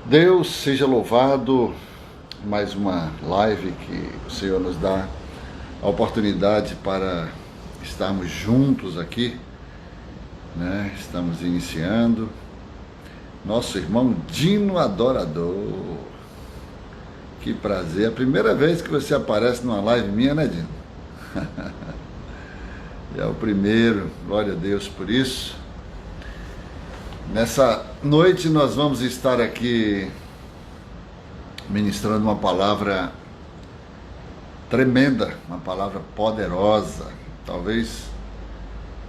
Deus seja louvado, mais uma live que o Senhor nos dá a oportunidade para estarmos juntos aqui, né? Estamos iniciando. Nosso irmão Dino Adorador, que prazer, é a primeira vez que você aparece numa live minha, né, Dino? É o primeiro, glória a Deus por isso. Nessa noite nós vamos estar aqui ministrando uma palavra tremenda, uma palavra poderosa. Talvez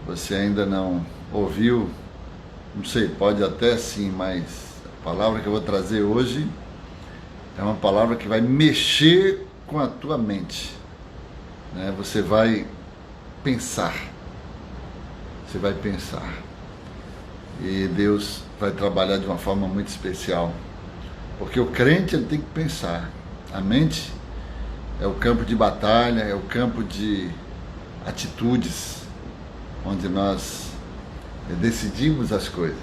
você ainda não ouviu, não sei, pode até sim, mas a palavra que eu vou trazer hoje é uma palavra que vai mexer com a tua mente, né? Você vai pensar, e Deus vai trabalhar de uma forma muito especial, porque o crente ele tem que pensar. A mente é o campo de batalha, é o campo de atitudes, onde nós decidimos as coisas,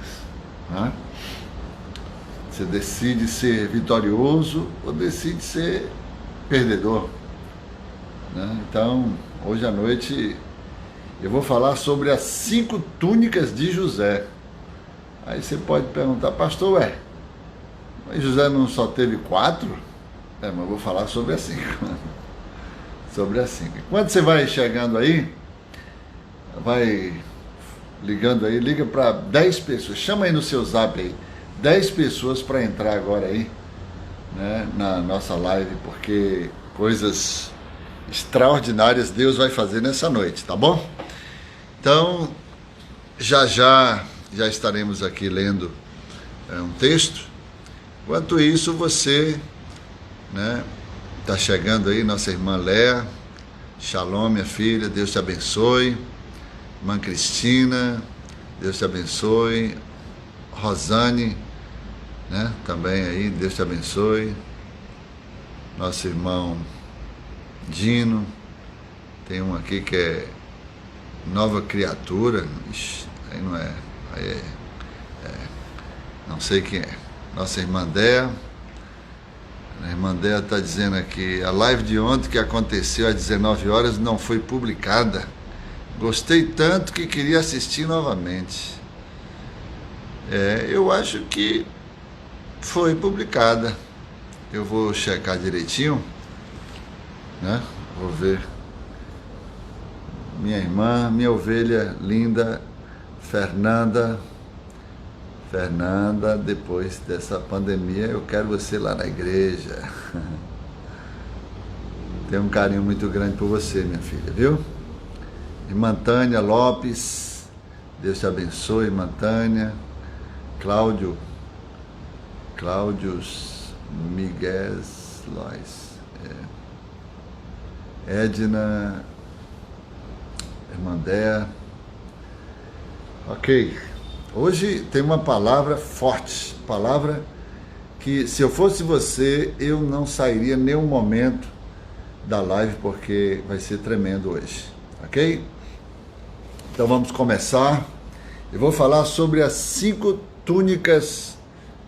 né? Você decide ser vitorioso ou decide ser perdedor, né? Então, hoje à noite eu vou falar sobre as 5 túnicas de José. Aí você pode perguntar, pastor, mas José não só teve 4? Mas eu vou falar sobre as 5. Sobre as 5. Quando você vai chegando aí, vai ligando aí, liga para 10 pessoas, chama aí no seu zap aí, 10 pessoas para entrar agora aí, né, na nossa live, porque coisas extraordinárias Deus vai fazer nessa noite, tá bom? Então, já estaremos aqui lendo um texto. Enquanto isso, você, né, está chegando aí, nossa irmã Léa, Shalom, minha filha, Deus te abençoe. Irmã Cristina, Deus te abençoe. Rosane, né, também aí, Deus te abençoe. Nosso irmão Dino, tem um aqui que é nova criatura. Ixi, aí não é, aí não sei quem é. Nossa irmã Dea, a irmã Dea está dizendo aqui, a live de ontem que aconteceu às 19 horas não foi publicada. Gostei tanto que queria assistir novamente. Eu acho que foi publicada. Eu vou checar direitinho, né? Vou ver. Minha irmã, minha ovelha linda, Fernanda, depois dessa pandemia, eu quero você lá na igreja. Tenho um carinho muito grande por você, minha filha, viu? Irmã Tânia Lopes, Deus te abençoe, irmã Tânia. Cláudios Miguel Lois, Edna, irmã Dea. Ok, hoje tem uma palavra forte, palavra que, se eu fosse você, eu não sairia nenhum momento da live, porque vai ser tremendo hoje, ok? Então vamos começar. Eu vou falar sobre as 5 túnicas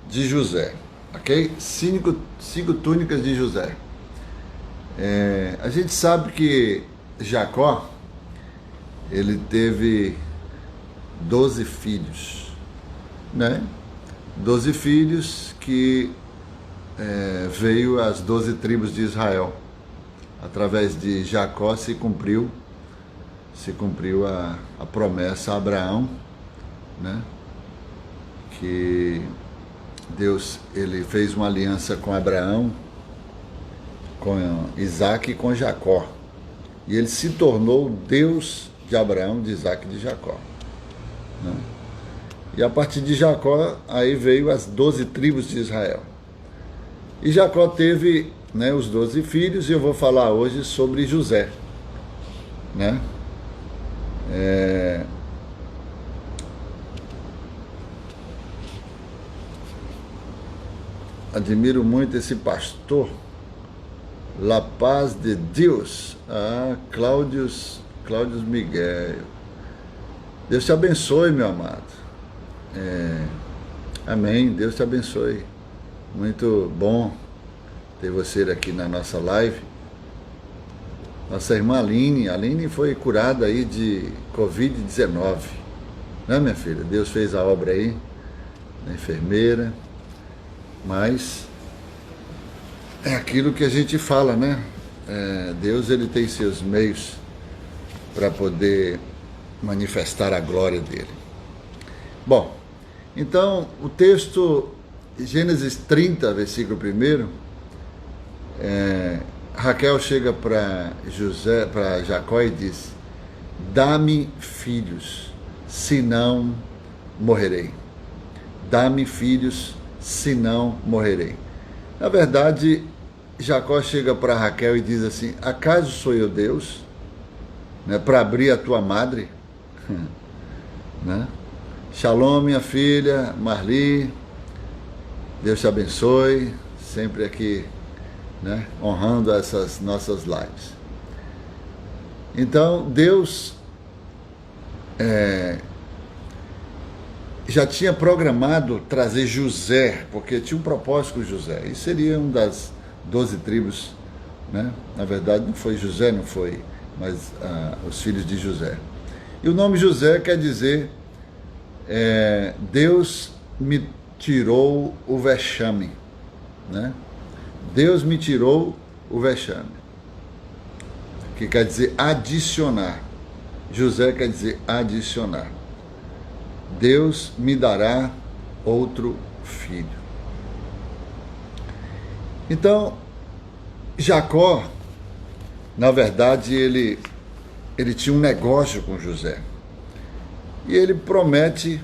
de José, ok? 5 túnicas de José. A gente sabe que Jacó, ele teve 12 filhos, né? 12 filhos que veio as 12 tribos de Israel. Através de Jacó se cumpriu a promessa a Abraão, né? Que Deus, ele fez uma aliança com Abraão, com Isaac e com Jacó. E ele se tornou Deus de Abraão, de Isaac e de Jacó, né? E a partir de Jacó, aí veio as 12 tribos de Israel. E Jacó teve, né, os 12 filhos, e eu vou falar hoje sobre José, né? Admiro muito esse pastor, La Paz de Deus, Cláudios Miguel. Deus te abençoe, meu amado. Amém, Deus te abençoe. Muito bom ter você aqui na nossa live. Nossa irmã Aline foi curada aí de Covid-19, né, minha filha? Deus fez a obra aí, na enfermeira, mas é aquilo que a gente fala, né? Deus, ele tem seus meios para poder manifestar a glória dele. Bom, então o texto, Gênesis 30, versículo 1, Raquel chega para Jacó e diz: dá-me filhos, senão morrerei. Dá-me filhos, senão morrerei. Na verdade, Jacó chega para Raquel e diz assim: acaso sou eu Deus, né, para abrir a tua madre? Né? Shalom, minha filha, Marli, Deus te abençoe, sempre aqui, né, honrando essas nossas lives. Então, Deus já tinha programado trazer José, porque tinha um propósito com José, e seria um das 12 tribos, né? Na verdade, não foi José, não foi, mas os filhos de José. E o nome José quer dizer, Deus me tirou o vexame, né? Deus me tirou o vexame, que quer dizer adicionar. José quer dizer adicionar. Deus me dará outro filho. Então, Jacó, na verdade, ele tinha um negócio com José. E ele promete,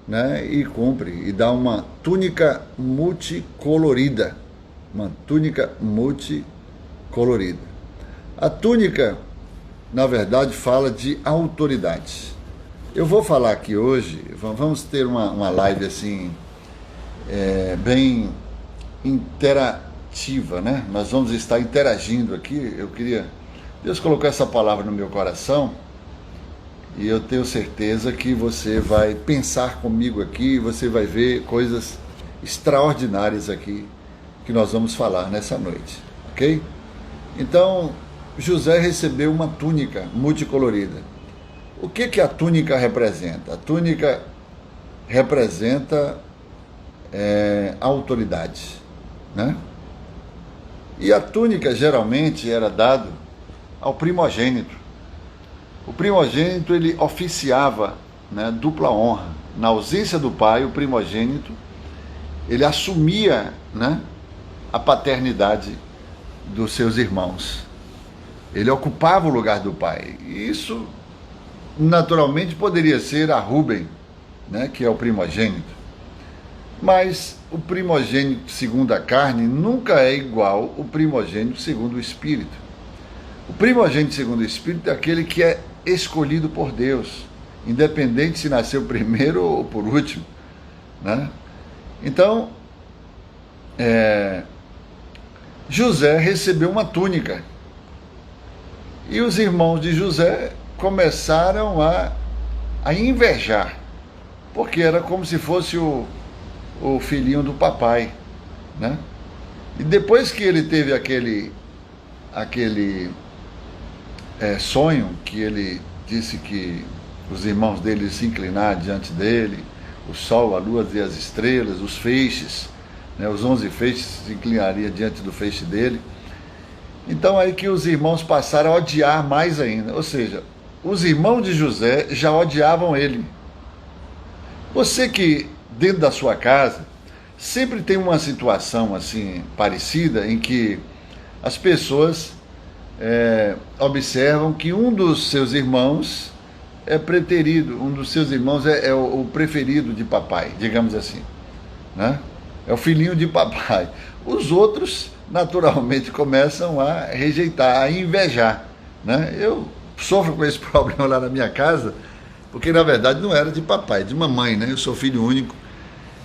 né, e cumpre, e dá uma túnica multicolorida. Uma túnica multicolorida. A túnica, na verdade, fala de autoridade. Eu vou falar aqui hoje, vamos ter uma live assim, bem interativa, né? Nós vamos estar interagindo aqui. Deus colocou essa palavra no meu coração, e eu tenho certeza que você vai pensar comigo aqui, você vai ver coisas extraordinárias aqui, que nós vamos falar nessa noite, ok? Então, José recebeu uma túnica multicolorida. O que a túnica representa? A túnica representa autoridade, né? E a túnica geralmente era dada ao primogênito. O primogênito, ele oficiava, né, dupla honra. Na ausência do pai, o primogênito, ele assumia, né, a paternidade dos seus irmãos. Ele ocupava o lugar do pai. E isso, naturalmente, poderia ser a Rúben, né, que é o primogênito. Mas o primogênito segundo a carne nunca é igual ao primogênito segundo o Espírito. O primogênito segundo o Espírito é aquele que é escolhido por Deus, independente se nasceu primeiro ou por último, né? Então, José recebeu uma túnica, e os irmãos de José começaram a invejar, porque era como se fosse o filhinho do papai, né? E depois que ele teve aquele sonho, que ele disse que os irmãos dele se inclinaram diante dele, o sol, a lua e as estrelas, os feixes, né, os 11 feixes se inclinariam diante do feixe dele. Então aí que os irmãos passaram a odiar mais ainda, ou seja, os irmãos de José já odiavam ele. Você que dentro da sua casa sempre tem uma situação assim parecida, em que as pessoas observam que um dos seus irmãos é preterido, um dos seus irmãos é o preferido de papai, digamos assim, né? É o filhinho de papai. Os outros, naturalmente, começam a rejeitar, a invejar, né? Eu sofro com esse problema lá na minha casa, porque na verdade não era de papai, de mamãe, né? Eu sou filho único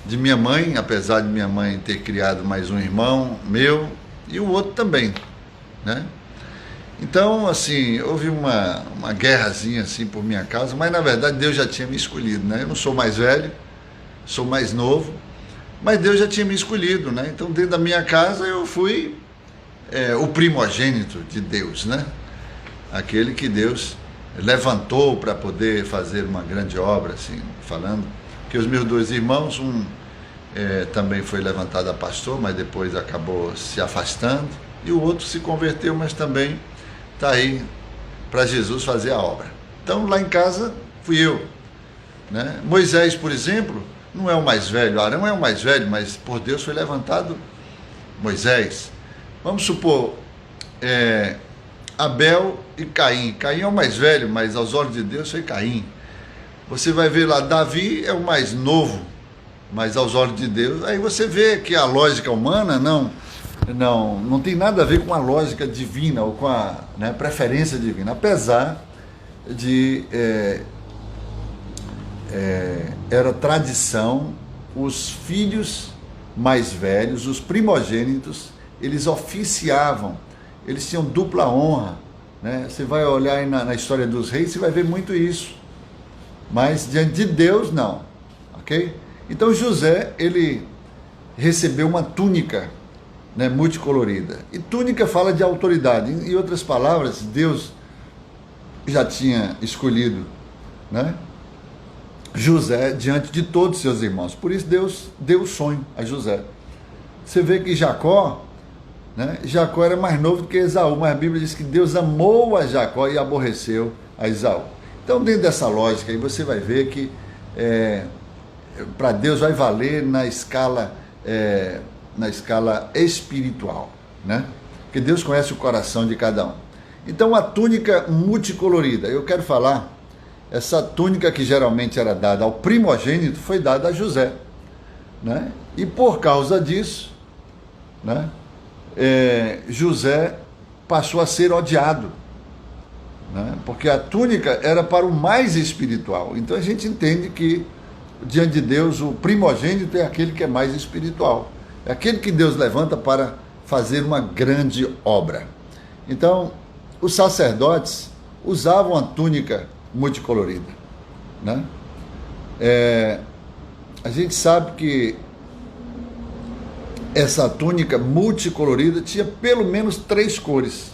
de minha mãe, apesar de minha mãe ter criado mais um irmão meu, e o outro também, né? Então, assim, houve uma guerrazinha assim por minha causa, mas na verdade Deus já tinha me escolhido, né? Eu não sou mais velho, sou mais novo, Mas Deus já tinha me escolhido, né? Então dentro da minha casa eu fui o primogênito de Deus, né? Aquele que Deus levantou para poder fazer uma grande obra, assim, falando que os meus 2 irmãos, também foi levantado a pastor, mas depois acabou se afastando, e o outro se converteu, mas também está aí para Jesus fazer a obra. Então lá em casa fui eu, né? Moisés, por exemplo, não é o mais velho, Arão é o mais velho, mas por Deus foi levantado Moisés. Vamos supor, Abel e Caim. Caim é o mais velho, mas aos olhos de Deus foi Caim. Você vai ver lá, Davi é o mais novo, mas aos olhos de Deus, aí você vê que a lógica humana não tem nada a ver com a lógica divina ou com a preferência divina, apesar de era tradição os filhos mais velhos, os primogênitos, eles oficiavam, eles tinham dupla honra, né? Você vai olhar aí na história dos reis, você vai ver muito isso, mas diante de Deus não, ok? Então José, ele recebeu uma túnica, né, multicolorida, e túnica fala de autoridade. Em outras palavras, Deus já tinha escolhido, né, José diante de todos os seus irmãos, por isso Deus deu o sonho a José. Você vê que Jacó, né, Jacó era mais novo do que Esaú, mas a Bíblia diz que Deus amou a Jacó e aborreceu a Esaú. Então dentro dessa lógica aí você vai ver que para Deus vai valer na escala espiritual, né? Porque Deus conhece o coração de cada um. Então a túnica multicolorida, eu quero falar, essa túnica que geralmente era dada ao primogênito foi dada a José, né? E por causa disso, né, José passou a ser odiado, né? Porque a túnica era para o mais espiritual. Então a gente entende que diante de Deus o primogênito é aquele que é mais espiritual, é aquele que Deus levanta para fazer uma grande obra. Então os sacerdotes usavam a túnica multicolorida, né? A gente sabe que essa túnica multicolorida tinha pelo menos 3 cores.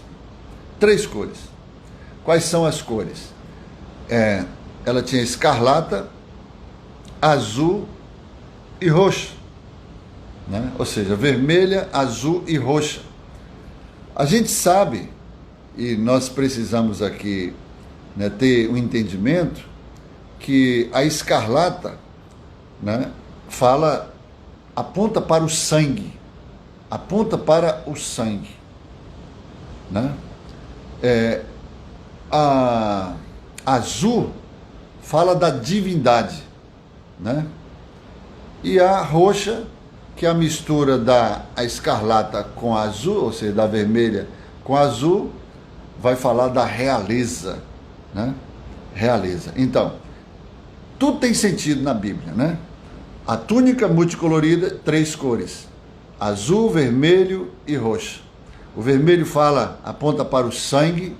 3 cores. Quais são as cores? Ela tinha escarlata, azul e roxa, né? Ou seja, vermelha, azul e roxa. A gente sabe, e nós precisamos aqui, né, ter um entendimento, que a escarlata, né, aponta para o sangue, né? A azul fala da divindade, né? E a roxa, que é a mistura da escarlata com a azul, ou seja, da vermelha com a azul, vai falar da realeza, né? Realeza. Então, tudo tem sentido na Bíblia, né? A túnica multicolorida, 3 cores: azul, vermelho e roxo. O vermelho aponta para o sangue,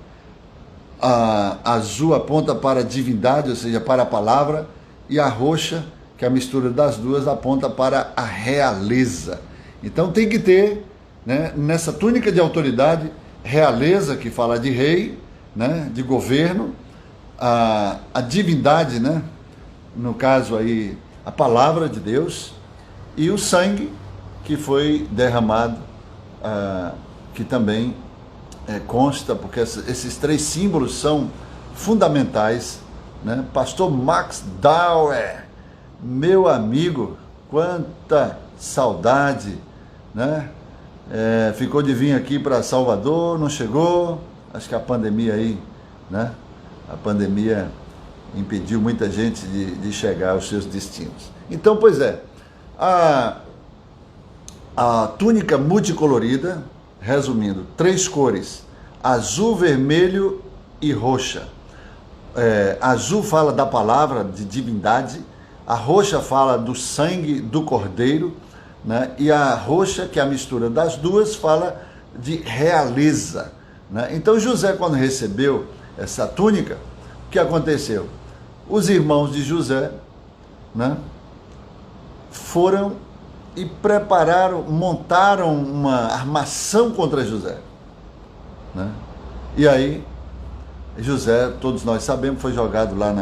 a azul aponta para a divindade, ou seja, para a palavra, e a roxa, que é a mistura das duas, aponta para a realeza. Então tem que ter, né, nessa túnica de autoridade, realeza, que fala de rei, né, de governo, a divindade, né, no caso aí a palavra de Deus, e o sangue que foi derramado, que também consta, porque esses 3 símbolos são fundamentais, né? Pastor Max Dauer, meu amigo, quanta saudade, né? Ficou de vir aqui para Salvador, não chegou, acho que a pandemia aí, né? A pandemia impediu muita gente de chegar aos seus destinos. Então, pois a túnica multicolorida, resumindo, 3 cores: azul, vermelho e roxa. Azul fala da palavra, de divindade, a roxa fala do sangue do cordeiro, né? E a roxa, que é a mistura das duas, fala de realeza, né? Então José, quando recebeu essa túnica, o que aconteceu? Os irmãos de José, né, foram e montaram uma armação contra José, né? E aí José, todos nós sabemos, foi jogado lá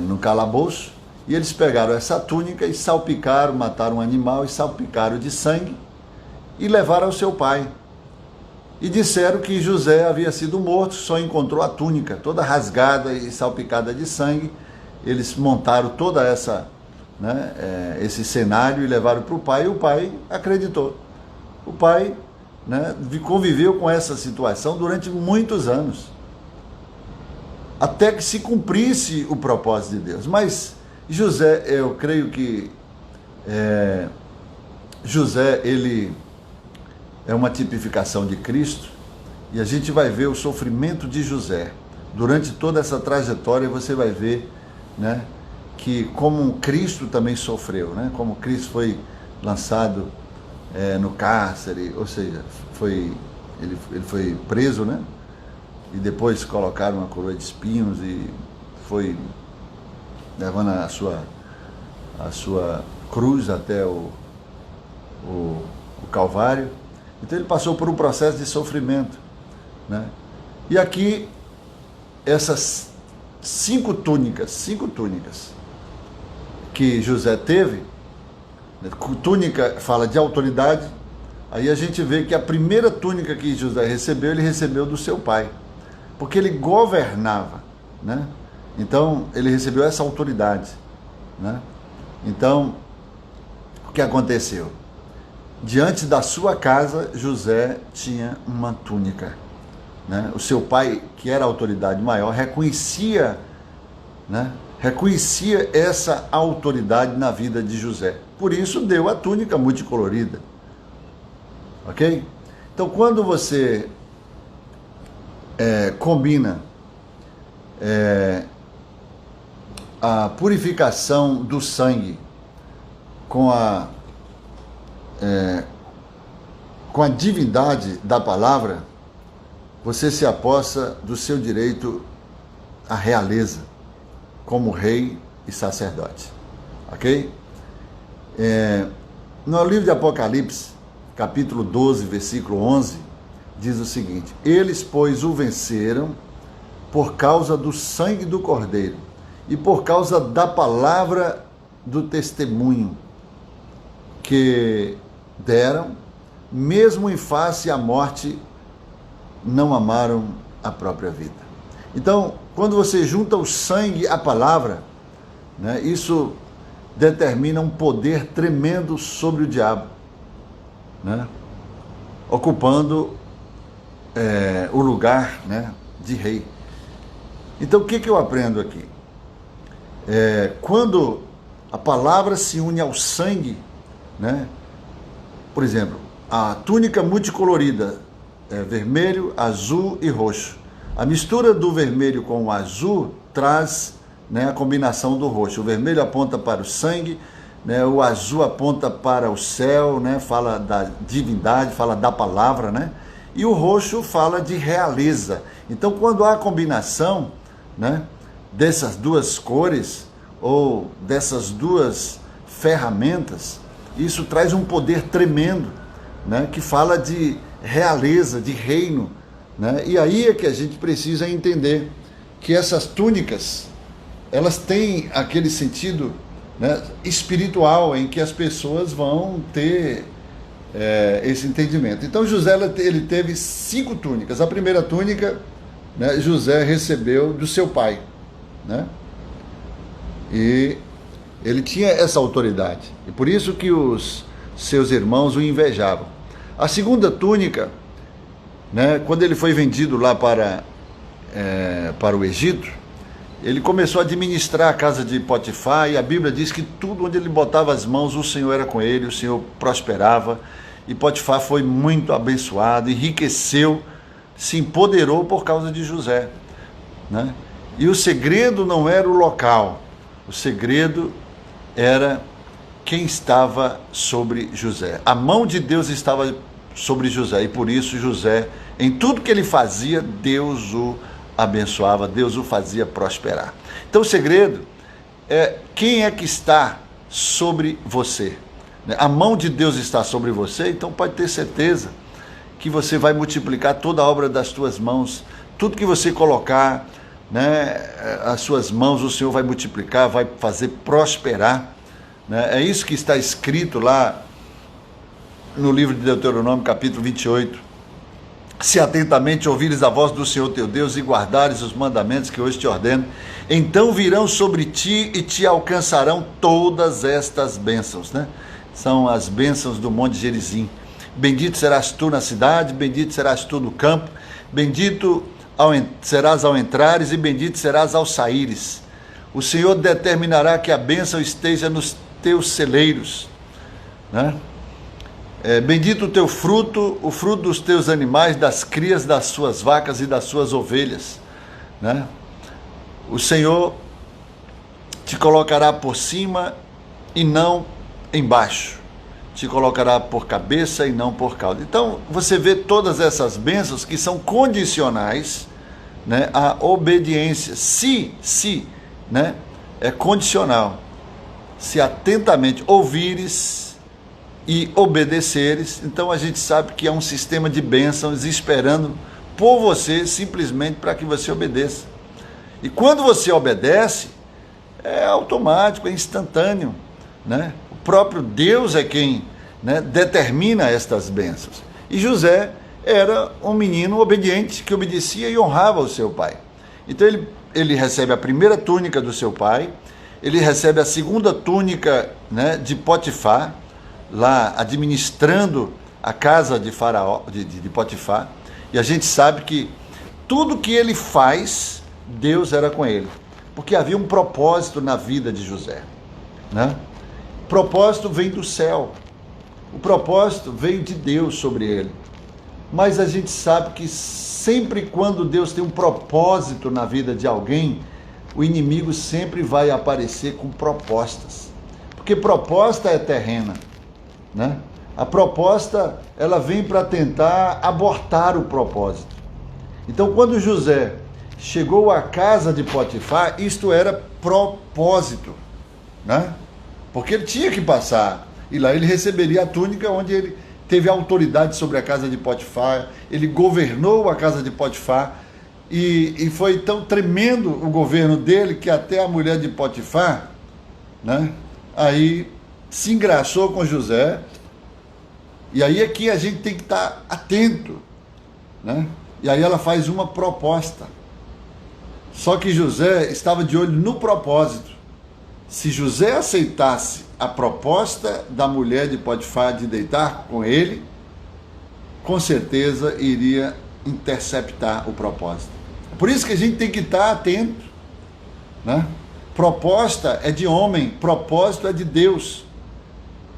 no calabouço, e eles pegaram essa túnica e salpicaram, mataram um animal e salpicaram de sangue e levaram ao seu pai. E disseram que José havia sido morto, só encontrou a túnica toda rasgada e salpicada de sangue. Eles montaram toda esse cenário e levaram para o pai, e o pai acreditou. O pai, né, conviveu com essa situação durante muitos anos, até que se cumprisse o propósito de Deus. Mas José, eu creio que José, ele é uma tipificação de Cristo, e a gente vai ver o sofrimento de José. Durante toda essa trajetória você vai ver, né, que como Cristo também sofreu, né, como Cristo foi lançado no cárcere, ou seja, ele foi preso, né, e depois colocaram uma coroa de espinhos e foi levando a sua cruz até o Calvário. Então ele passou por um processo de sofrimento, né? E aqui essas cinco túnicas que José teve, né? Túnica fala de autoridade. Aí a gente vê que a primeira túnica que José recebeu, ele recebeu do seu pai, porque ele governava, né? Então ele recebeu essa autoridade, né? Então o que aconteceu? Diante da sua casa, José tinha uma túnica, né? O seu pai, que era a autoridade maior, reconhecia, né, essa autoridade na vida de José. Por isso deu a túnica multicolorida. Ok? Então, quando você combina a purificação do sangue com a divindade da palavra, você se apossa do seu direito à realeza, como rei e sacerdote. Ok? No livro de Apocalipse, capítulo 12, versículo 11, diz o seguinte: eles, pois, o venceram por causa do sangue do Cordeiro e por causa da palavra do testemunho que deram, mesmo em face à morte, não amaram a própria vida. Então, quando você junta o sangue à palavra, né, isso determina um poder tremendo sobre o diabo, né, ocupando o lugar, né, de rei. Então, o que eu aprendo aqui? Quando a palavra se une ao sangue, né, por exemplo, a túnica multicolorida, vermelho, azul e roxo. A mistura do vermelho com o azul traz, né, a combinação do roxo. O vermelho aponta para o sangue, né, o azul aponta para o céu, né, fala da divindade, fala da palavra, né, e o roxo fala de realeza. Então, quando há a combinação, né, dessas duas cores ou dessas duas ferramentas, isso traz um poder tremendo, né, que fala de realeza, de reino, né? E aí é que a gente precisa entender que essas túnicas, elas têm aquele sentido, né, espiritual, em que as pessoas vão ter esse entendimento. Então José, ele teve 5 túnicas. A primeira túnica, né, José recebeu do seu pai, né? E ele tinha essa autoridade, e por isso que os seus irmãos o invejavam. A segunda túnica, né, quando ele foi vendido lá para o Egito, ele começou a administrar a casa de Potifar, e a Bíblia diz que tudo onde ele botava as mãos, o Senhor era com ele, o Senhor prosperava, e Potifar foi muito abençoado, enriqueceu, se empoderou por causa de José, né? E o segredo não era o local, o segredo era quem estava sobre José. A mão de Deus estava sobre José, e por isso José, em tudo que ele fazia, Deus o abençoava, Deus o fazia prosperar. Então o segredo é quem é que está sobre você. A mão de Deus está sobre você, então pode ter certeza que você vai multiplicar toda a obra das tuas mãos. Tudo que você colocar, né, as suas mãos, o Senhor vai multiplicar, vai fazer prosperar. Né? É isso que está escrito lá no livro de Deuteronômio, capítulo 28. Se atentamente ouvires a voz do Senhor teu Deus e guardares os mandamentos que hoje te ordeno, então virão sobre ti e te alcançarão todas estas bênçãos, né? São as bênçãos do Monte Gerizim. Bendito serás tu na cidade, bendito serás tu no campo, bendito serás ao entrares e bendito serás ao saíres. O Senhor determinará que a bênção esteja nos teus celeiros, né? Bendito o teu fruto, o fruto dos teus animais, das crias das suas vacas e das suas ovelhas, né? O Senhor te colocará por cima e não embaixo, te colocará por cabeça e não por cauda. Então você vê todas essas bênçãos que são condicionais, né, à obediência. Se, né, é condicional. Se atentamente ouvires e obedeceres, então a gente sabe que é um sistema de bênçãos esperando por você, simplesmente para que você obedeça. E quando você obedece, é automático, é instantâneo, né? O próprio Deus é quem, né, determina estas bênçãos. E José era um menino obediente, que obedecia e honrava o seu pai. Então ele recebe a primeira túnica do seu pai, ele recebe a segunda túnica, né, de Potifar, lá administrando a casa de Faraó, de Potifar, e a gente sabe que tudo que ele faz, Deus era com ele, porque havia um propósito na vida de José, né? O propósito vem do céu, o propósito veio de Deus sobre ele, mas a gente sabe que sempre quando Deus tem um propósito na vida de alguém, o inimigo sempre vai aparecer com propostas, porque proposta é terrena, né? A proposta, ela vem para tentar abortar o propósito. Então, quando José chegou à casa de Potifar, isto era propósito, né? Porque ele tinha que passar, e lá ele receberia a túnica, onde ele teve autoridade sobre a casa de Potifar, ele governou a casa de Potifar, e foi tão tremendo o governo dele, que até a mulher de Potifar, né, aí se engraçou com José. E aí é que a gente tem que estar atento, né? E aí ela faz uma proposta. Só que José estava de olho no propósito. Se José aceitasse a proposta da mulher de Potifar de deitar com ele, com certeza iria interceptar o propósito. Por isso que a gente tem que estar atento, né? Proposta é de homem, propósito é de Deus.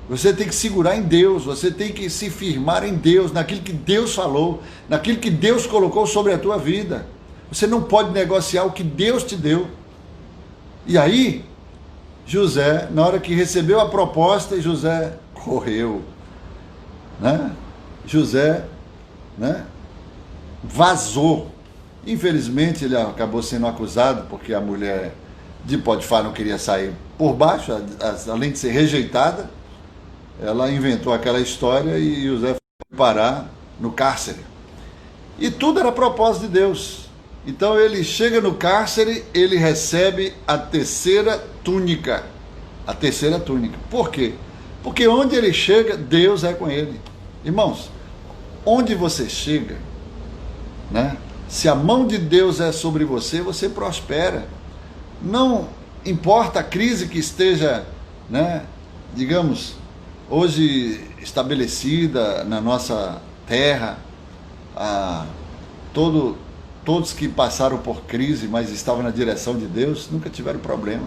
Você tem que segurar em Deus, você tem que se firmar em Deus, naquilo que Deus falou, naquilo que Deus colocou sobre a tua vida. Você não pode negociar o que Deus te deu. E aí, José, na hora que recebeu a proposta, José correu, né? José, né, vazou. Infelizmente, ele acabou sendo acusado, porque a mulher de Potifar não queria sair por baixo, além de ser rejeitada. Ela inventou aquela história e José foi parar no cárcere. E tudo era propósito de Deus. Então ele chega no cárcere, ele recebe a terceira túnica. A terceira túnica. Por quê? Porque onde ele chega, Deus é com ele. Irmãos, onde você chega, né? Se a mão de Deus é sobre você, você prospera. Não importa a crise que esteja, né, digamos, hoje estabelecida na nossa terra, todos que passaram por crise, mas estavam na direção de Deus, nunca tiveram problema,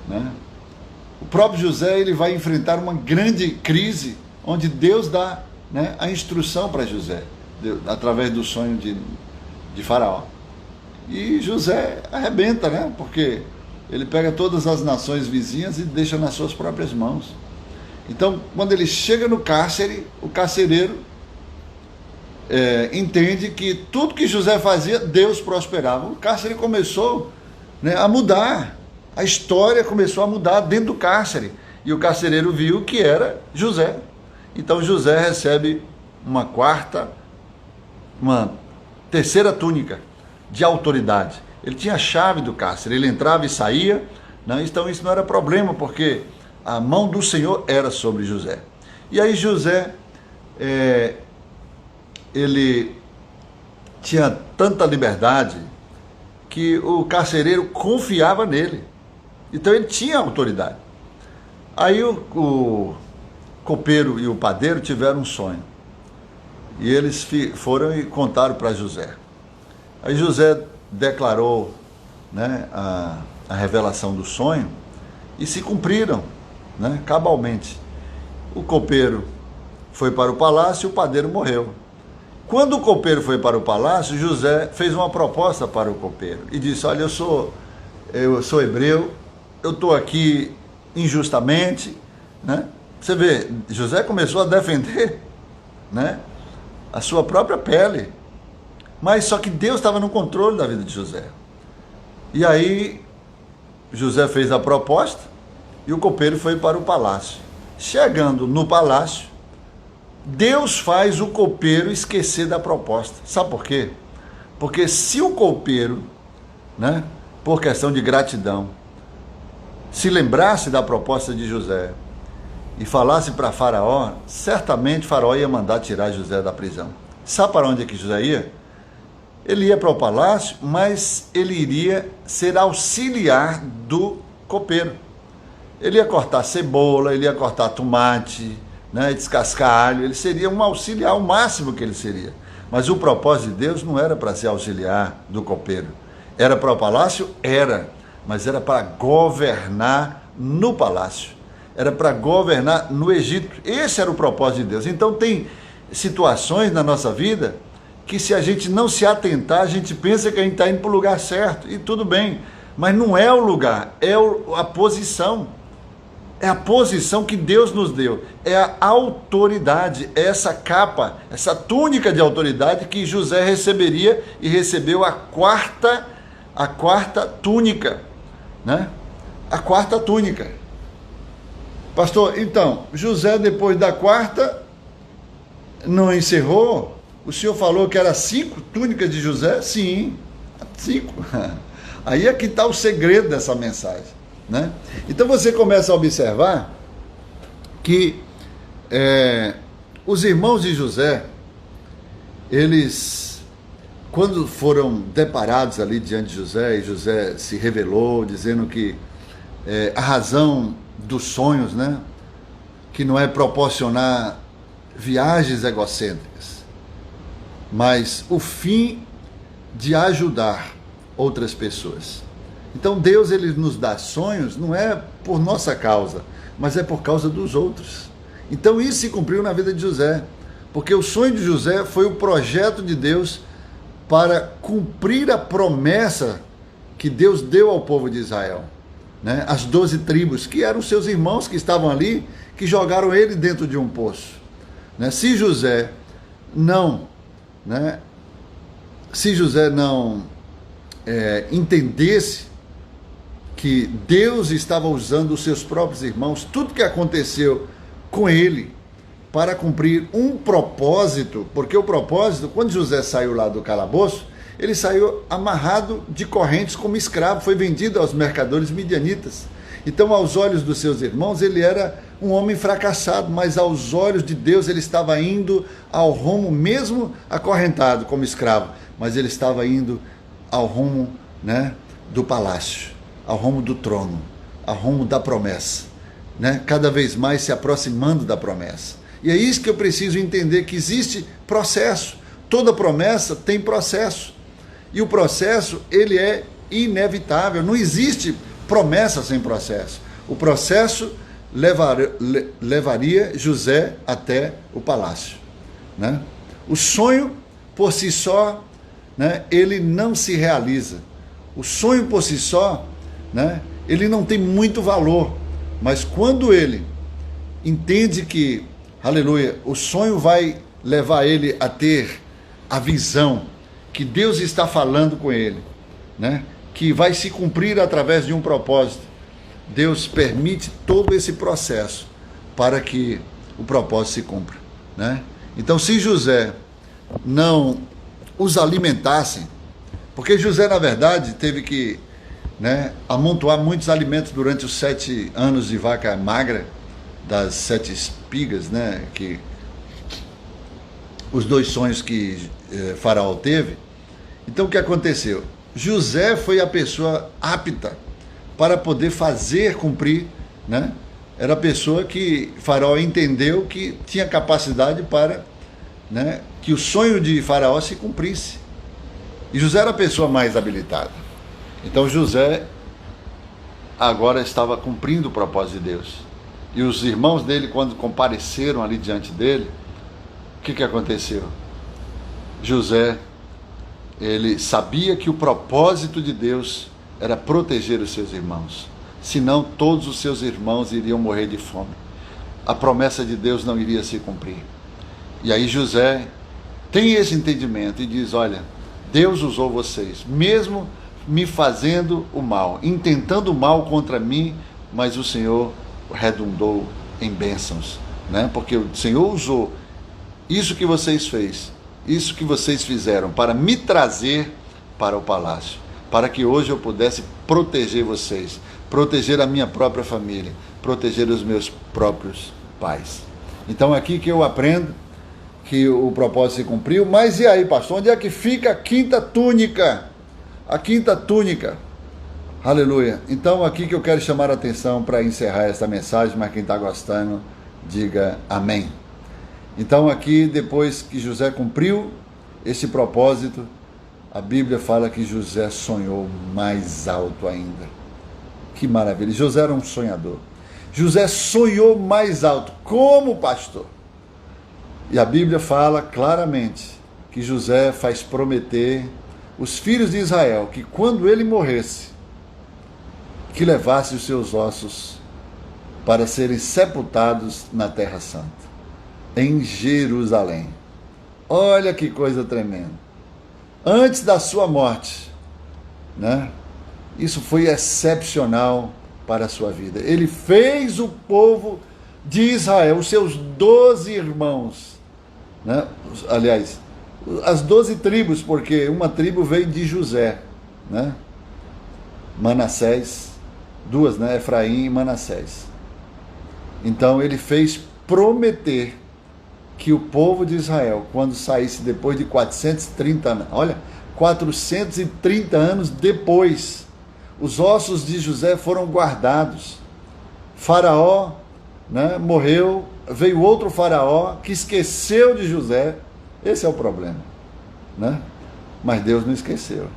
né? O próprio José, ele vai enfrentar uma grande crise, onde Deus dá, né, a instrução para José, através do sonho de Faraó. E José arrebenta, né? Porque ele pega todas as nações vizinhas e deixa nas suas próprias mãos. Então, quando ele chega no cárcere, o carcereiro entende que tudo que José fazia, Deus prosperava. O cárcere começou, né, a mudar. a história começou a mudar dentro do cárcere. E o carcereiro viu que era José. Então José recebe uma terceira túnica de autoridade. Ele tinha a chave do cárcere, ele entrava e saía, né? Então isso não era problema, porque a mão do Senhor era sobre José. E aí José, ele tinha tanta liberdade que o carcereiro confiava nele. Então ele tinha autoridade. Aí o copeiro e o padeiro tiveram um sonho. E eles foram e contaram para José. Aí José declarou, né, a revelação do sonho e se cumpriram, né, cabalmente. O copeiro foi para o palácio e o padeiro morreu. Quando o copeiro foi para o palácio, José fez uma proposta para o copeiro e disse: olha, eu sou hebreu, eu estou aqui injustamente, né? Você vê, José começou a defender, né, a sua própria pele, mas só que Deus estava no controle da vida de José. E aí José fez a proposta e o copeiro foi para o palácio. Chegando no palácio, Deus faz o copeiro esquecer da proposta. Sabe por quê? Porque se o copeiro, né, por questão de gratidão, se lembrasse da proposta de José e falasse para Faraó, certamente Faraó ia mandar tirar José da prisão. Sabe para onde é que José ia? Ele ia para o palácio, mas ele iria ser auxiliar do copeiro. Ele ia cortar cebola, ele ia cortar tomate, né, descascar alho, ele seria um auxiliar, o máximo que ele seria. Mas o propósito de Deus não era para ser auxiliar do copeiro. Era para o palácio? Era, mas era para governar no palácio. Era para governar no Egito. Esse era o propósito de Deus. Então tem situações na nossa vida que, se a gente não se atentar, a gente pensa que a gente está indo para o lugar certo, e tudo bem, mas não é o lugar, é a posição. É a posição que Deus nos deu, é a autoridade, é essa capa, essa túnica de autoridade que José receberia, e recebeu a quarta túnica, né? A quarta túnica. Pastor, então, José, depois da quarta, não encerrou? O senhor falou que era 5 túnicas de José? Sim, 5. Aí é que está o segredo dessa mensagem, né? Então você começa a observar que os irmãos de José, eles, quando foram deparados ali diante de José, e José se revelou, dizendo que a razão dos sonhos, né, que não é proporcionar viagens egocêntricas, mas o fim de ajudar outras pessoas. Então Deus, ele nos dá sonhos, não é por nossa causa, mas é por causa dos outros. Então isso se cumpriu na vida de José, porque o sonho de José foi o projeto de Deus para cumprir a promessa que Deus deu ao povo de Israel, né? As 12 tribos, que eram seus irmãos que estavam ali, que jogaram ele dentro de um poço, né? Se José não entendesse que Deus estava usando os seus próprios irmãos, tudo que aconteceu com ele, para cumprir um propósito, porque o propósito, quando José saiu lá do calabouço, ele saiu amarrado de correntes como escravo, foi vendido aos mercadores midianitas. Então, aos olhos dos seus irmãos, ele era um homem fracassado, mas aos olhos de Deus ele estava indo ao rumo, mesmo acorrentado como escravo, mas ele estava indo ao rumo, né, do palácio, ao rumo do trono, ao rumo da promessa, né, cada vez mais se aproximando da promessa. E é isso que eu preciso entender, que existe processo. Toda promessa tem processo. E o processo, ele é inevitável. Não existe promessa sem processo. O processo levaria José até o palácio, né? O sonho, por si só, né, ele não se realiza. O sonho, por si só, né, ele não tem muito valor. Mas quando ele entende que, aleluia, o sonho vai levar ele a ter a visão que Deus está falando com ele, né? que vai se cumprir através de um propósito. Deus permite todo esse processo para que o propósito se cumpra, né? Então, se José não os alimentasse, porque José, na verdade, teve que, né, amontoar muitos alimentos durante os 7 anos de vaca magra, das 7 espigas, né, que os 2 sonhos que Faraó teve. Então, o que aconteceu? José foi a pessoa apta para poder fazer cumprir, né? Era a pessoa que Faraó entendeu que tinha capacidade para, né, que o sonho de Faraó se cumprisse. E José era a pessoa mais habilitada. Então José agora estava cumprindo o propósito de Deus. E os irmãos dele, quando compareceram ali diante dele, o que aconteceu? José, ele sabia que o propósito de Deus era proteger os seus irmãos. Senão todos os seus irmãos iriam morrer de fome. A promessa de Deus não iria se cumprir. E aí José tem esse entendimento e diz: olha, Deus usou vocês, mesmo me fazendo o mal, intentando o mal contra mim, mas o Senhor redundou em bênçãos, né? Porque o Senhor usou isso que vocês fez, isso que vocês fizeram para me trazer para o palácio, para que hoje eu pudesse proteger vocês, proteger a minha própria família, proteger os meus próprios pais. Então é aqui que eu aprendo que o propósito se cumpriu. Mas e aí, pastor, onde é que fica a 5ª túnica? A 5ª túnica. Aleluia. Então aqui que eu quero chamar a atenção para encerrar essa mensagem, mas quem está gostando, diga amém. Então aqui, depois que José cumpriu esse propósito, a Bíblia fala que José sonhou mais alto ainda. Que maravilha. José era um sonhador. José sonhou mais alto. Como, pastor? E a Bíblia fala claramente que José faz prometer os filhos de Israel que quando ele morresse, que levasse os seus ossos para serem sepultados na Terra Santa, em Jerusalém. Olha que coisa tremenda. Antes da sua morte, né? Isso foi excepcional para a sua vida. Ele fez o povo de Israel, os seus 12 irmãos, né? Aliás, as 12 tribos, porque uma tribo veio de José, né? Manassés, 2, né? Efraim e Manassés. Então ele fez prometer que o povo de Israel, quando saísse depois de 430 anos, olha, 430 anos depois, os ossos de José foram guardados. Faraó, né, morreu, veio outro faraó que esqueceu de José. Esse é o problema, né? Mas Deus não esqueceu.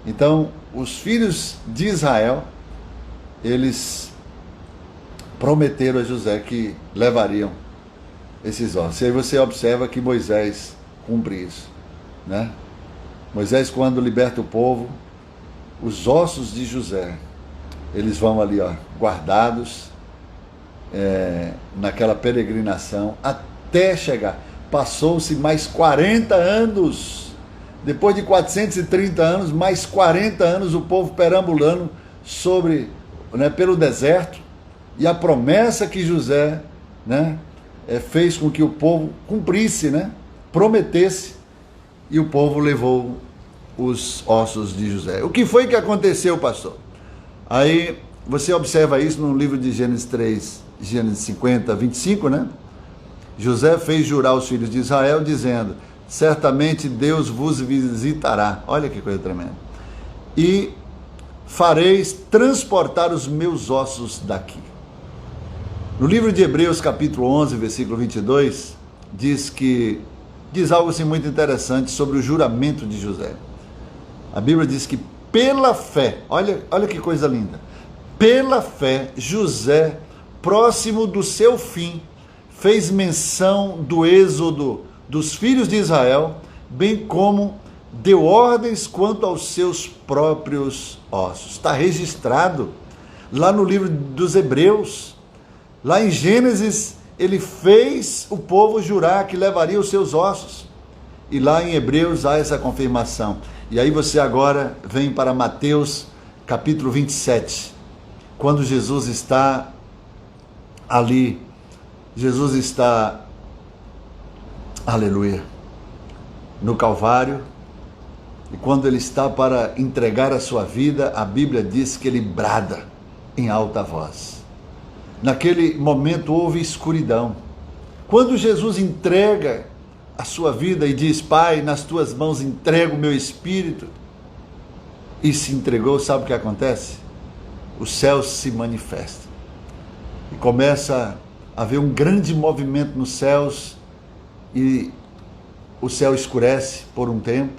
Então, os filhos de Israel, eles prometeram a José que levariam esses ossos. E aí você observa que Moisés cumpre isso, né? Moisés, quando liberta o povo, os ossos de José, eles vão ali, ó, guardados naquela peregrinação até chegar. Passou-se mais 40 anos, depois de 430 anos, mais 40 anos o povo perambulando pelo deserto, e a promessa que José, né, fez com que o povo cumprisse, né, prometesse, e o povo levou os ossos de José. O que foi que aconteceu, pastor? Aí você observa isso no livro de Gênesis 3, Gênesis 50, 25, né? José fez jurar os filhos de Israel, dizendo: certamente Deus vos visitará. Olha que coisa tremenda. E fareis transportar os meus ossos daqui. No livro de Hebreus, capítulo 11, versículo 22, diz algo assim muito interessante sobre o juramento de José. A Bíblia diz que pela fé, olha que coisa linda, pela fé, José, próximo do seu fim, fez menção do êxodo dos filhos de Israel, bem como deu ordens quanto aos seus próprios ossos. Está registrado lá no livro dos Hebreus. Lá em Gênesis, ele fez o povo jurar que levaria os seus ossos. E lá em Hebreus há essa confirmação. E aí você agora vem para Mateus, capítulo 27, quando Jesus está ali, Jesus está, aleluia, no Calvário, e quando ele está para entregar a sua vida, a Bíblia diz que ele brada em alta voz. Naquele momento houve escuridão. Quando Jesus entrega a sua vida e diz: Pai, nas tuas mãos entrego o meu espírito, e se entregou, sabe o que acontece? Os céus se manifestam. E começa a haver um grande movimento nos céus, e o céu escurece por um tempo,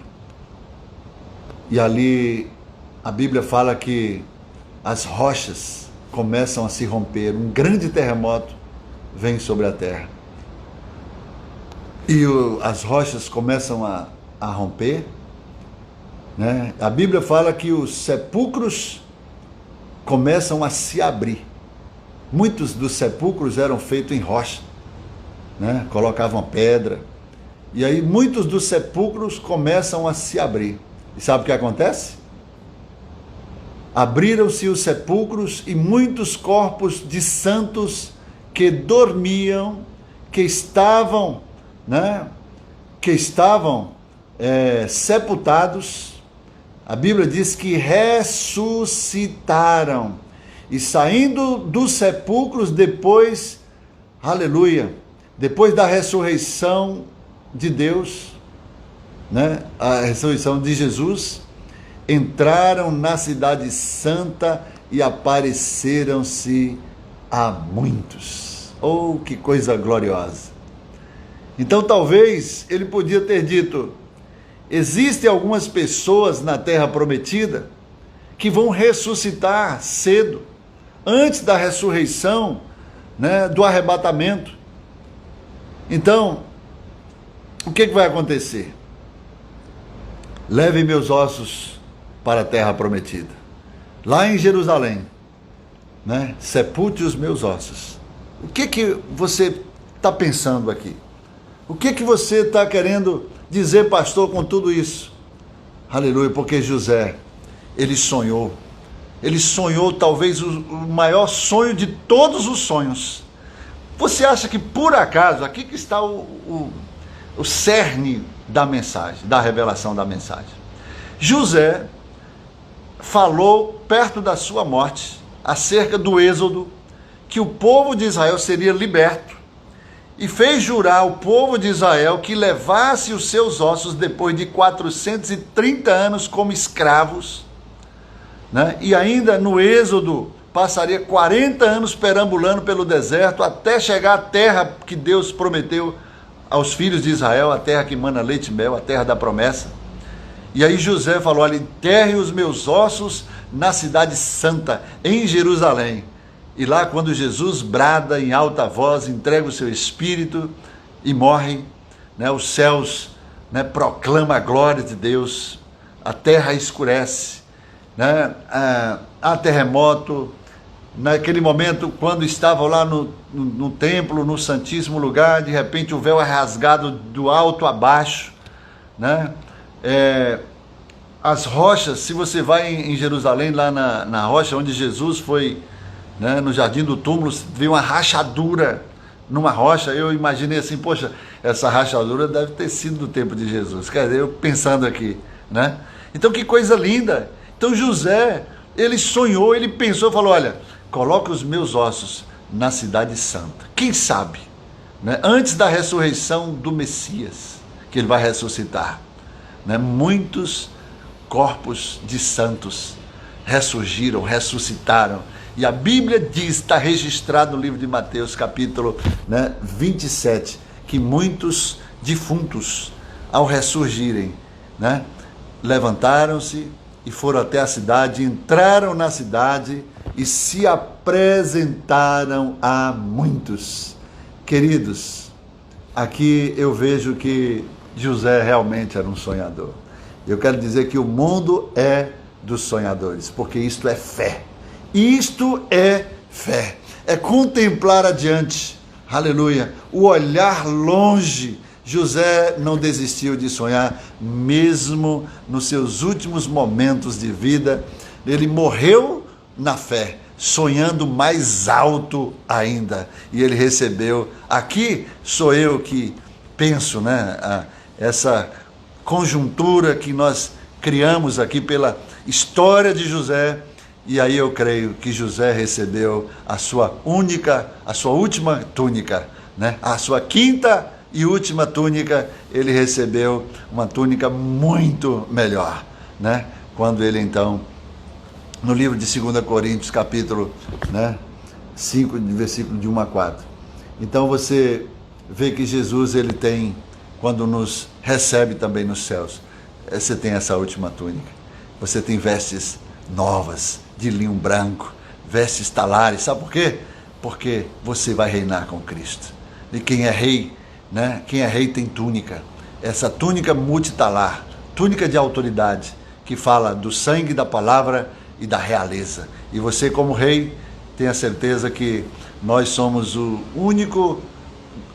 e ali a Bíblia fala que as rochas começam a se romper, um grande terremoto vem sobre a terra. E as rochas começam a romper, né? A Bíblia fala que os sepulcros começam a se abrir. Muitos dos sepulcros eram feitos em rocha, né? Colocavam pedra, e aí muitos dos sepulcros começam a se abrir. E sabe o que acontece? Abriram-se os sepulcros e muitos corpos de santos que dormiam, que estavam sepultados, a Bíblia diz que ressuscitaram, e saindo dos sepulcros depois, aleluia, depois da ressurreição de Deus, a ressurreição de Jesus, entraram na cidade santa e apareceram-se a muitos. Oh, que coisa gloriosa! Então talvez ele podia ter dito: existem algumas pessoas na terra prometida que vão ressuscitar cedo, antes da ressurreição, do arrebatamento. Então, o que vai acontecer? Leve meus ossos para a terra prometida, lá em Jerusalém, sepulte os meus ossos. O que você está pensando aqui? O que você está querendo dizer, pastor, com tudo isso? Aleluia, porque José, ele sonhou talvez o maior sonho de todos os sonhos. Você acha que por acaso, aqui que está o cerne da mensagem, da revelação da mensagem. José falou perto da sua morte acerca do êxodo, que o povo de Israel seria liberto, e fez jurar o povo de Israel que levasse os seus ossos depois de 430 anos como escravos, e ainda no êxodo passaria 40 anos perambulando pelo deserto até chegar à terra que Deus prometeu aos filhos de Israel, a terra que mana leite e mel, a terra da promessa. E aí José falou: olha, enterre os meus ossos na cidade santa, em Jerusalém. E lá, quando Jesus brada em alta voz, entrega o seu espírito e morre, os céus proclamam a glória de Deus, a terra escurece, há terremoto. Naquele momento, quando estavam lá no templo, no santíssimo lugar, de repente o véu é rasgado do alto a baixo, as rochas, se você vai em Jerusalém, lá na rocha onde Jesus foi, no jardim do túmulo, vê uma rachadura numa rocha. Eu imaginei assim: poxa, essa rachadura deve ter sido do tempo de Jesus. Quer dizer, eu pensando aqui, Então, que coisa linda! Então José, ele sonhou, ele pensou, falou: olha, coloca os meus ossos na cidade santa. Quem sabe, antes da ressurreição do Messias, que ele vai ressuscitar, muitos corpos de santos ressurgiram, ressuscitaram. E a Bíblia diz, está registrado no livro de Mateus, capítulo 27, que muitos defuntos, ao ressurgirem, levantaram-se e foram até a cidade, entraram na cidade e se apresentaram a muitos. Queridos, aqui eu vejo que José realmente era um sonhador. Eu quero dizer que o mundo é dos sonhadores, porque isto é fé. Isto é fé, é contemplar adiante, aleluia, o olhar longe. José não desistiu de sonhar, mesmo nos seus últimos momentos de vida, Ele morreu na fé, sonhando mais alto ainda. E ele recebeu. Aqui sou eu que penso, né? Essa conjuntura que nós criamos aqui pela história de José. E aí eu creio que José recebeu a sua última túnica, né? A sua quinta e última túnica. Ele recebeu uma túnica muito melhor, né? Quando ele então, no livro de 2 Coríntios, capítulo 5, versículo de 1 a 4. Então você vê que Jesus, ele tem, quando nos recebe também nos céus, você tem essa última túnica. Você tem vestes novas, de linho branco, vestes talares. Sabe por quê? Porque você vai reinar com Cristo. E quem é rei, né? Quem é rei tem túnica. Essa túnica multitalar, túnica de autoridade, que fala do sangue, da palavra e da realeza. E você, como rei, tenha certeza que nós somos o único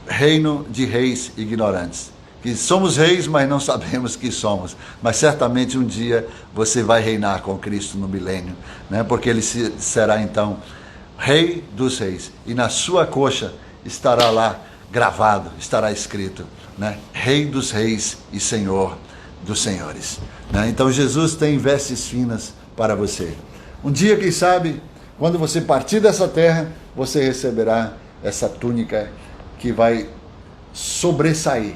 reino de reis ignorantes. Que somos reis, mas não sabemos que somos. Mas certamente um dia você vai reinar com Cristo no milênio, né? Porque ele será então rei dos reis. E na sua coxa estará lá gravado, estará escrito, né? Rei dos reis e Senhor dos senhores, né? Então Jesus tem vestes finas para você. Um dia, quem sabe, quando você partir dessa terra, você receberá essa túnica que vai sobressair.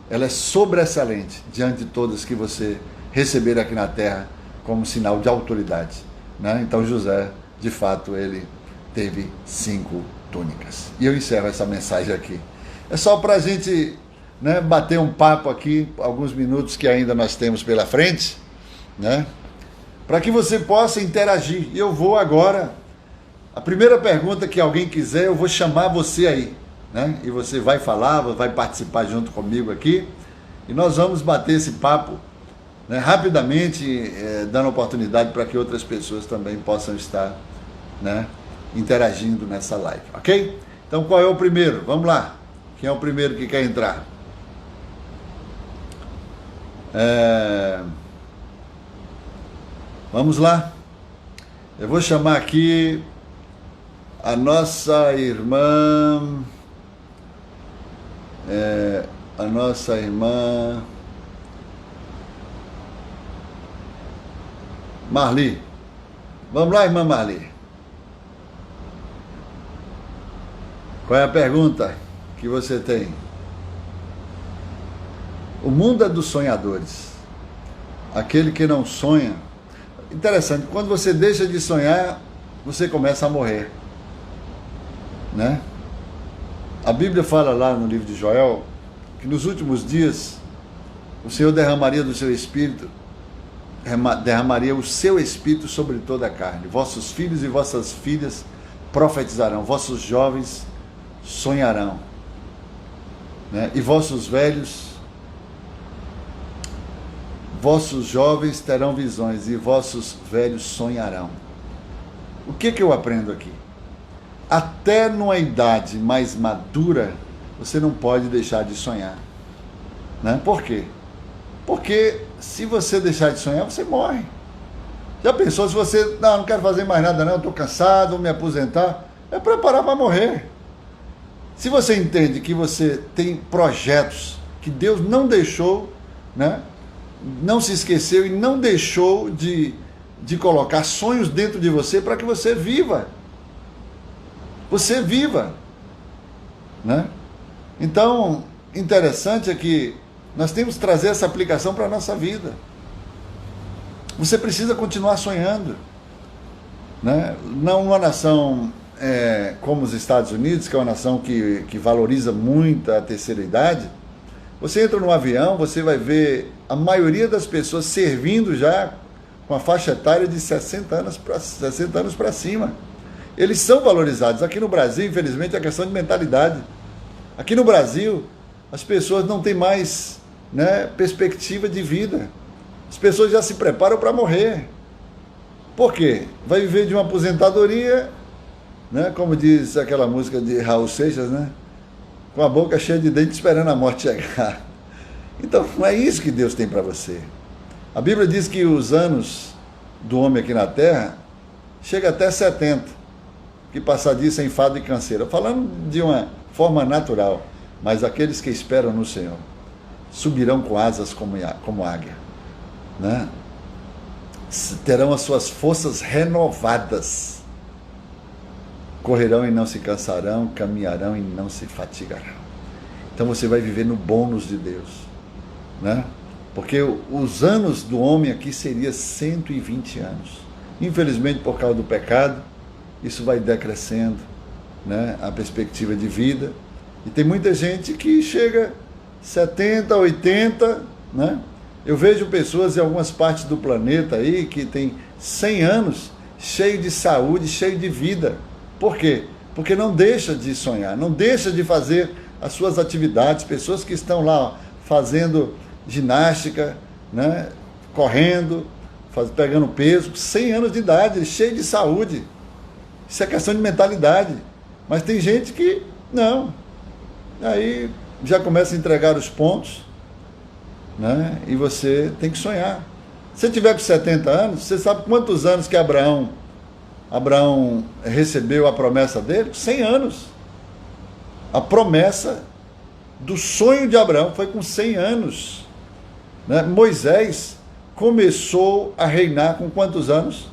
Ela é sobressalente diante de todas que você receber aqui na terra como sinal de autoridade, né? Então José, de fato, ele teve 5 túnicas. E eu encerro essa mensagem aqui. É só para a gente, né, bater um papo aqui, alguns minutos que ainda nós temos pela frente, né? Para que você possa interagir. E eu vou agora, a primeira pergunta que alguém quiser, eu vou chamar você aí, né? E você vai falar, vai participar junto comigo aqui, e nós vamos bater esse papo, né, rapidamente, dando oportunidade para que outras pessoas também possam estar, né, interagindo nessa live, ok? Então qual é o primeiro? Vamos lá, quem é o primeiro que quer entrar? Vamos lá, eu vou chamar aqui a nossa irmã, Marli. Vamos lá, irmã Marli. Qual é a pergunta que você tem? O mundo é dos sonhadores. Aquele que não sonha. Interessante, quando você deixa de sonhar, você começa a morrer, né? A Bíblia fala lá no livro de Joel que nos últimos dias o Senhor derramaria do seu Espírito, derramaria o seu Espírito sobre toda a carne. Vossos filhos e vossas filhas profetizarão, vossos jovens sonharão, né? E vossos jovens terão visões e vossos velhos sonharão. O que eu aprendo aqui? Até numa idade mais madura, você não pode deixar de sonhar, né? Por quê? Porque se você deixar de sonhar, você morre. Já pensou se você, não quero fazer mais nada não, estou cansado, vou me aposentar, é preparar para morrer. Se você entende que você tem projetos que Deus não deixou, né? Não se esqueceu e não deixou de colocar sonhos dentro de você para que você viva. Você viva, né? Então, interessante é que nós temos que trazer essa aplicação para a nossa vida. Você precisa continuar sonhando, né? Não uma nação como os Estados Unidos, que é uma nação que valoriza muito a terceira idade. Você entra no avião, você vai ver a maioria das pessoas servindo já com a faixa etária de 60 anos para cima. Eles são valorizados. Aqui no Brasil, infelizmente, é questão de mentalidade. Aqui no Brasil, as pessoas não têm mais, né, perspectiva de vida. As pessoas já se preparam para morrer. Por quê? Vai viver de uma aposentadoria, né, como diz aquela música de Raul Seixas, né, com a boca cheia de dentes esperando a morte chegar. Então, não é isso que Deus tem para você. A Bíblia diz que os anos do homem aqui na terra chega até 70, que passar disso é enfado e canseira. Falando de uma forma natural, mas aqueles que esperam no Senhor subirão com asas como águia, né? Terão as suas forças renovadas, correrão e não se cansarão, caminharão e não se fatigarão. Então você vai viver no bônus de Deus, né? Porque os anos do homem aqui seria 120 anos. Infelizmente, por causa do pecado, isso vai decrescendo, né, a perspectiva de vida. E tem muita gente que chega 70, 80, né? Eu vejo pessoas em algumas partes do planeta aí que tem 100 anos, cheio de saúde, cheio de vida. Por quê? Porque não deixa de sonhar, não deixa de fazer as suas atividades. Pessoas que estão lá fazendo ginástica, né, correndo, pegando peso, 100 anos de idade, cheio de saúde. Isso é questão de mentalidade. Mas tem gente que não. Aí já começa a entregar os pontos, né? E você tem que sonhar. Se você tiver com 70 anos, você sabe quantos anos que Abraão recebeu a promessa dele? 100 anos. A promessa do sonho de Abraão foi com 100 anos. Né? Moisés começou a reinar com quantos anos?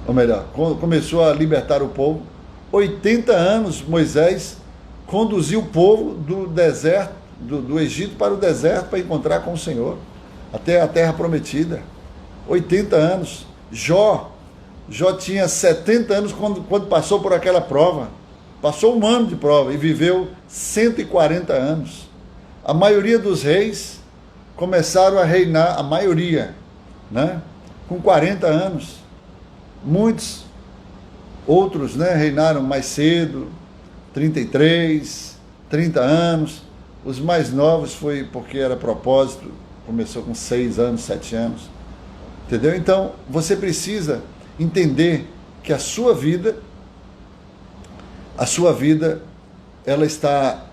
Ou melhor, começou a libertar o povo. 80 anos Moisés conduziu o povo do deserto, do Egito para o deserto para encontrar com o Senhor, até a terra prometida. 80 anos. Jó tinha 70 anos quando passou por aquela prova. Passou um ano de prova e viveu 140 anos. A maioria dos reis começaram a reinar, a maioria, né, com 40 anos. Muitos outros, né, reinaram mais cedo, 33, 30 anos. Os mais novos foi porque era propósito, começou com 6 anos, 7 anos. Entendeu? Então, você precisa entender que a sua vida, ela está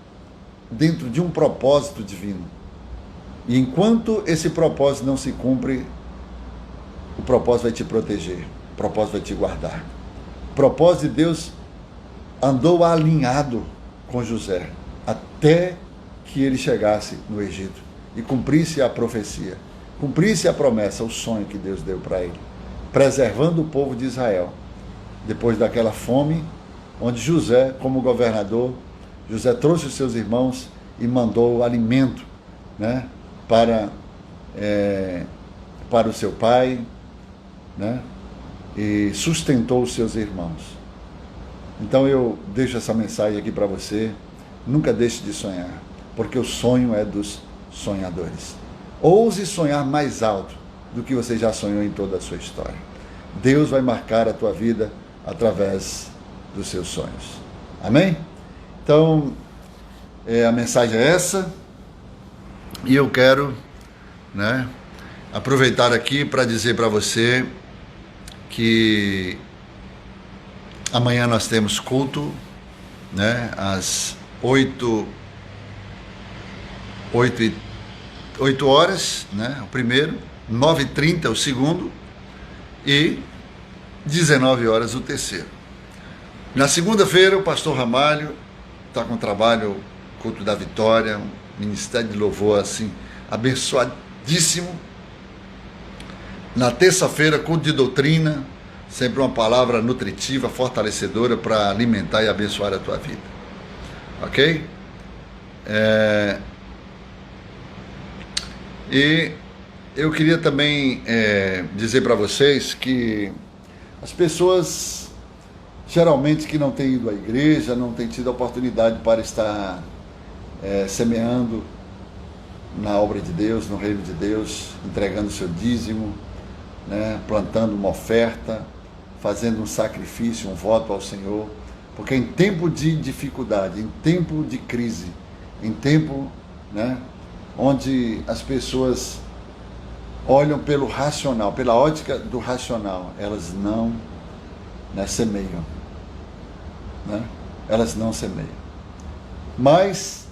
dentro de um propósito divino. E enquanto esse propósito não se cumpre, o propósito vai te proteger, o propósito vai te guardar. O propósito de Deus andou alinhado com José, até que ele chegasse no Egito e cumprisse a profecia, cumprisse a promessa, o sonho que Deus deu para ele, preservando o povo de Israel, depois daquela fome, onde José, como governador, José trouxe os seus irmãos e mandou alimento, né, para o seu pai, né, e sustentou os seus irmãos. Então eu deixo essa mensagem aqui para você: nunca deixe de sonhar, porque o sonho é dos sonhadores. Ouse sonhar mais alto do que você já sonhou em toda a sua história. Deus vai marcar a tua vida através dos seus sonhos. Amém? Então, a mensagem é essa, e eu quero, né, aproveitar aqui para dizer para você que amanhã nós temos culto, né, às 8 horas, né, o primeiro, 9h30 o segundo e 19 horas o terceiro. Na segunda-feira, o pastor Ramalho está com trabalho, culto da vitória, um ministério de louvor assim, abençoadíssimo. Na terça-feira, culto de doutrina, sempre uma palavra nutritiva, fortalecedora para alimentar e abençoar a tua vida. Ok? E eu queria também dizer para vocês que as pessoas geralmente que não têm ido à igreja, não têm tido a oportunidade para estar semeando na obra de Deus, no reino de Deus, entregando o seu dízimo, né, plantando uma oferta, fazendo um sacrifício, um voto ao Senhor, porque em tempo de dificuldade, em tempo de crise, em tempo, né, onde as pessoas olham pelo racional, pela ótica do racional, elas não, né, semeiam, né? Elas não semeiam. Mas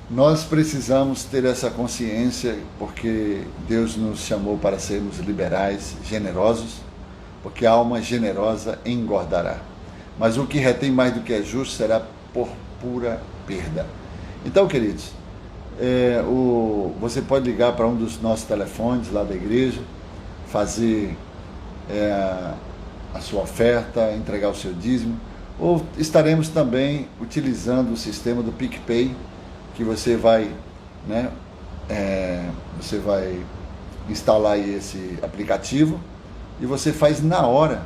Nós precisamos ter essa consciência, porque Deus nos chamou para sermos liberais, generosos, porque a alma generosa engordará. Mas o que retém mais do que é justo será por pura perda. Então, queridos, você pode ligar para um dos nossos telefones lá da igreja, fazer a sua oferta, entregar o seu dízimo, ou estaremos também utilizando o sistema do PicPay, que você vai, você vai instalar aí esse aplicativo e você faz na hora,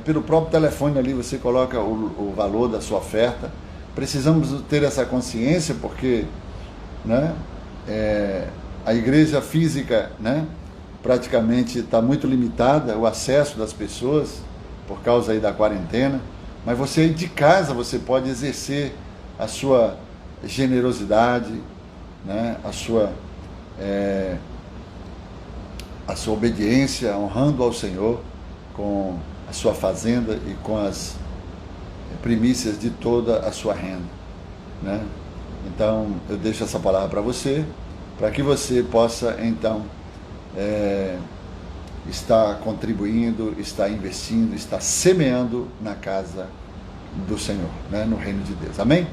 pelo próprio telefone ali você coloca o valor da sua oferta. Precisamos ter essa consciência, porque a igreja física praticamente está muito limitada, o acesso das pessoas por causa aí da quarentena, mas você aí de casa você pode exercer a sua generosidade, a sua obediência, honrando ao Senhor com a sua fazenda e com as primícias de toda a sua renda, Então eu deixo essa palavra para você, para que você possa então estar contribuindo, estar investindo, estar semeando na casa do Senhor, no reino de Deus. Amém?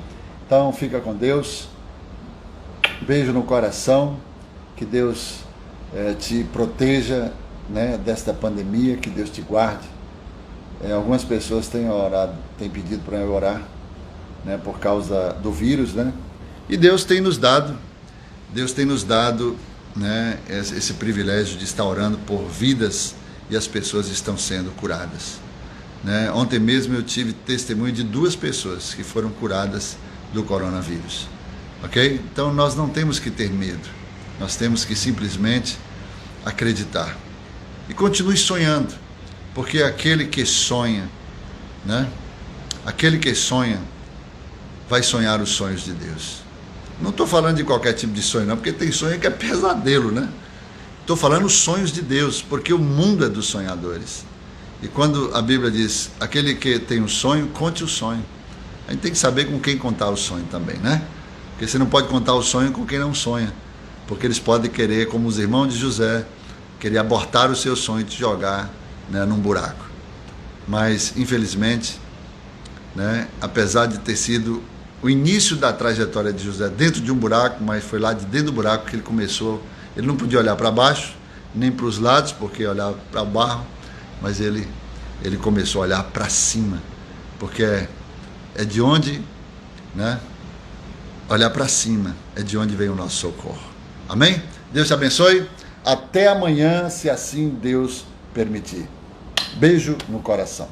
Então fica com Deus, beijo no coração, que Deus te proteja desta pandemia, que Deus te guarde. Algumas pessoas têm orado, têm pedido para eu orar por causa do vírus, e Deus tem nos dado esse privilégio de estar orando por vidas, e as pessoas estão sendo curadas. Ontem mesmo eu tive testemunho de 2 pessoas que foram curadas do coronavírus, ok? Então nós não temos que ter medo, nós temos que simplesmente acreditar e continue sonhando, porque aquele que sonha, aquele que sonha vai sonhar os sonhos de Deus. Não estou falando de qualquer tipo de sonho não, porque tem sonho que é pesadelo, Estou falando os sonhos de Deus, porque o mundo é dos sonhadores. E quando a Bíblia diz, aquele que tem um sonho, conte o sonho. A gente tem que saber com quem contar o sonho também, Porque você não pode contar o sonho com quem não sonha, porque eles podem querer, como os irmãos de José, querer abortar o seu sonho e te jogar num buraco. Mas, infelizmente, apesar de ter sido o início da trajetória de José dentro de um buraco, mas foi lá de dentro do buraco que ele começou. Ele não podia olhar para baixo, nem para os lados, porque olhava para o barro, mas ele começou a olhar para cima, porque é de onde, olhar para cima, é de onde vem o nosso socorro. Amém? Deus te abençoe. Até amanhã, se assim Deus permitir. Beijo no coração.